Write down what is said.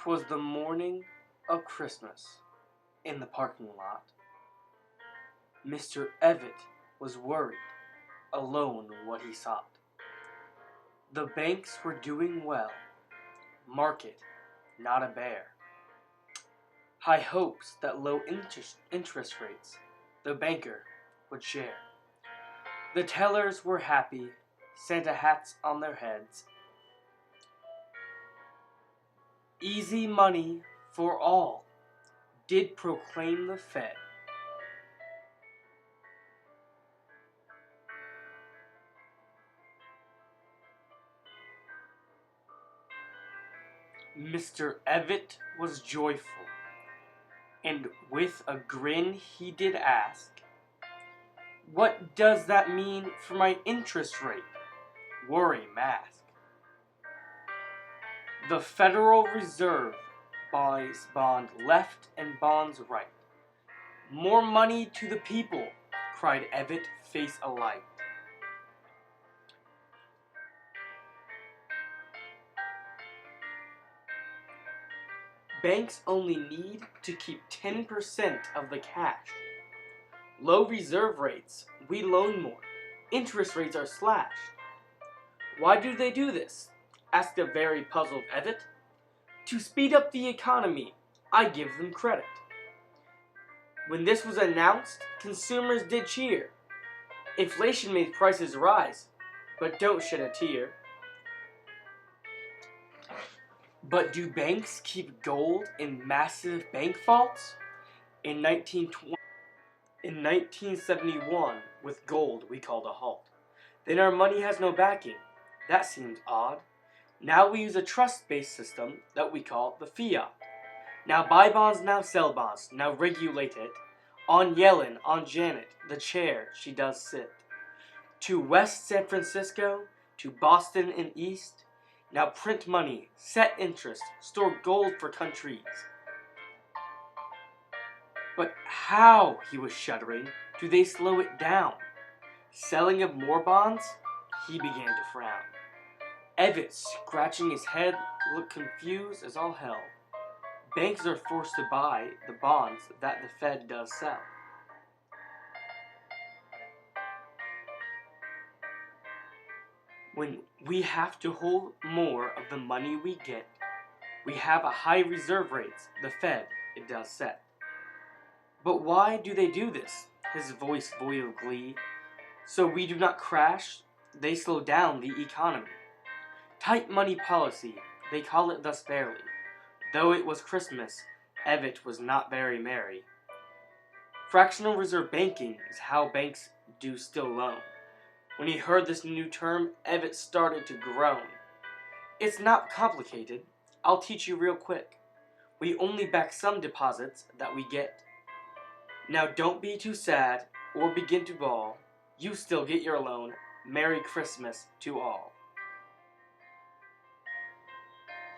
'Twas the morning of Christmas. In the parking lot, Mr. Evett was worried, alone what he sought. The banks were doing well, market not a bear. High hopes that low interest rates the banker would share. The tellers were happy, Santa hats on their heads. Easy money for all did proclaim the Fed. Mr. Evett was joyful, and with a grin he did ask, "What does that mean for my interest rate? Worry mask." The Federal Reserve buys bond left and bonds right. "More money to the people," cried Evett, face alight. Banks only need to keep 10% of the cash. Low reserve rates, we loan more. Interest rates are slashed. "Why do they do this?" asked a very puzzled Evett. "To speed up the economy, I give them credit." When this was announced, consumers did cheer. Inflation made prices rise, but don't shed a tear. But do banks keep gold in massive bank vaults? In 1971, with gold we called a halt. Then our money has no backing. That seems odd. Now we use a trust-based system that we call the fiat. Now buy bonds, now sell bonds, now regulate it. On Yellen, on Janet, the chair she does sit. To West San Francisco, to Boston and East, now print money, set interest, store gold for countries. But how, he was shuddering, do they slow it down? Selling of more bonds? He began to frown. Evett, scratching his head, looked confused as all hell. Banks are forced to buy the bonds that the Fed does sell. When we have to hold more of the money we get, we have a high reserve rates the Fed it does set. But why do they do this? His voice void of glee. So we do not crash, they slow down the economy. Tight money policy, they call it thus fairly. Though it was Christmas, Evett was not very merry. Fractional reserve banking is how banks do still loan. When he heard this new term, Evett started to groan. "It's not complicated. I'll teach you real quick. We only back some deposits that we get. Now don't be too sad or begin to bawl. You still get your loan. Merry Christmas to all."